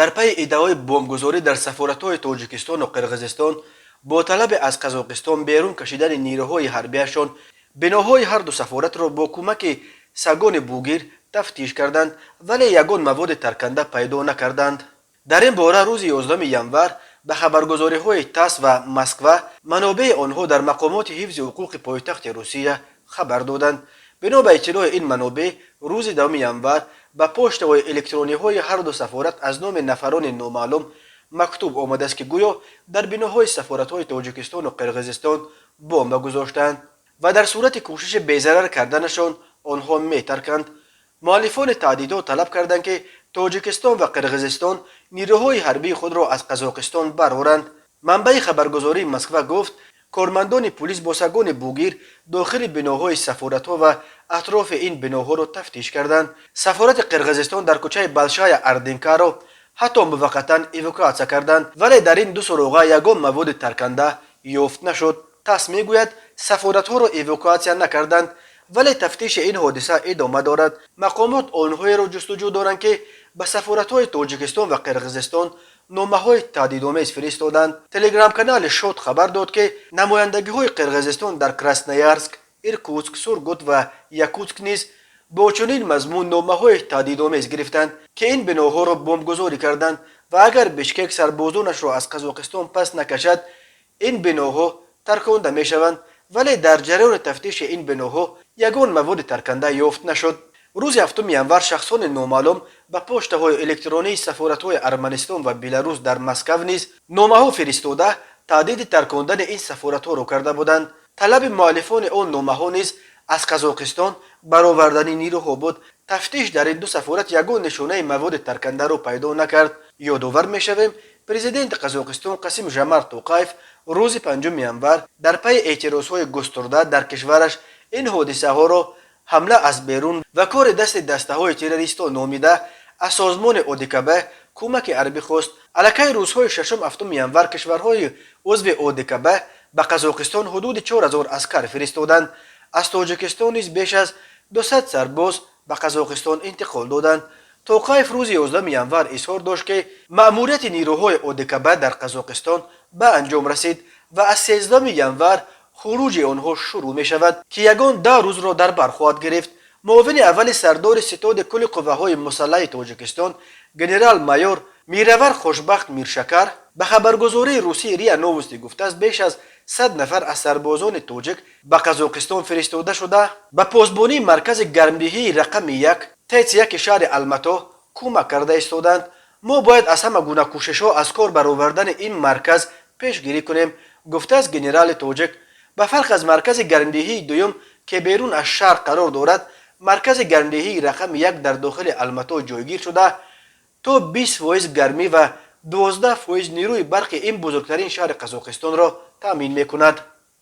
در پی ادعای بمبگذاری در سفارت‌های تاجیکستان و قرقیزستان با طلب از قزاقستان بیرون کشیدن نیروهای حربیشان، بناهای هر دو سفارت را با کمک سگان بوگیر تفتیش کردند ولی یگان مواد ترکنده پیدا نکردند. در این باره روز 11 ینور به خبرگزاری‌های تاس و مسکو منابع آنها در مقامات حفظ حقوق پایتخت روسیه خبر دادند. بنا به اطلاع این منابع روز 2 ینور به پشتوای الکترونی های هر دو سفارت از نام نفران نامعلوم مکتوب آمده است که گویا در بناهای سفارت های تاجیکستان و قرقیزستان بمب گذاشتند و در صورت کوشش بی‌ضرر کردنشان آنها می‌ترکند. مؤلفان تهدیدات طلب کردند که تاجیکستان و قرقیزستان نیروهای حربی خود را از قزاقستان برآورند. منبع خبرگزاری مسکو گفت کارمندان پلیس با سگان بوگیر داخل بناهای سفارت‌ها و اطراف این بناها را تفتیش کردند. سفارت قرقیزستان در کوچه بلشای اردینکا را حتی موقتا ایواکواسیون کردند ولی در این دو سراغ یگان مواد ترکنده یافت نشد. تاس میگوید سفارت‌ها را ایواکواسیون نکردند ولی تفتیش این حادثه ادامه دارد. مقامات آنهایی را جستجو دارند که به سفارت‌های تاجیکستان و قرقیزستان نامه‌های تهدیدآمیز فرستادند. تلگرام کانال شاد خبر داد که نمایندگی‌های قرقیزستان در کراسنویارسک، ایرکوتسک، سورگوت و یاکوتسک نیز با چنین مضمون نامه‌های تهدیدآمیز گرفتند که این بناها را بمبگذاری کردند و اگر بشکک سربازانش را از قزاقستان پس نکشد این بناها ترکانده می‌شوند ولی در جریان تفتیش این بناها یگان مواد ترکنده یافت نشد. روز 7 ینور شخصان نامعلوم به پشت‌های الکترونی سفارت‌های ارمنستان و بلاروس در مسکو نیز نامه‌ها فرستاده تهدید ترکاندن این سفارت‌ها را کرده بودند. طلب مؤلفان آن نامه‌ها نیز از قزاقستان برآوردن نیروها بود. تفتیش در این دو سفارت یگان نشانه مواد ترکنده را پیدا نکرد. یادآور می‌شویم پرزیدنت قزاقستان قاسم ژامارت توقایف روز 5 ینور در پی اعتراض‌های گسترده در کشورش این حادثه‌ها را حمله از بیرون و کار دسته‌های تروریستا نامیده از سازمان اودیکبه کمک عربی خواست. علاکه روزهای 6-7 ینور کشورهای عضو اودیکبه به قزاقستان حدود 4000 عسکر فرستادند. از تاجیکستان نیز بیش از 200 سرباز به قزاقستان انتقال دادند. توقایف روز 11 ینور اظهار داشت که مأموریت نیروهای اودیکبه در قزاقستان به انجام رسید و از 13 ینور خروج آنها شروع می شود که یگان 10 روز را در بر خواهد گرفت. معاون اول سردار ستاد کل قوه‌های مسلح تاجیکستان گنرال مایور میرور خوشبخت میرشکر به خبرگزاری روسی ریا نووستی گفته است بیش از 100 نفر از سربازان تاجیک به قزاقستان فرستاده شده به پاسبانی مرکز گرمدهی رقم 1 تیت 1 شهر الماتا کمک کرده ایستادند. ما باید از همه گونه کوشش‌ها از کار برآوردن این مرکز پیشگیری کنیم گفته است گنرال تاجیک. به فرق از مرکز گرمدهی دوم که بیرون از شهر قرار دارد مرکز گرمدهی رقم 1 در داخل الماتا جایگیر شده تا 20% گرمی و 12% نیروی برق این بزرگترین شهر قزاقستان را تامین می‌کند.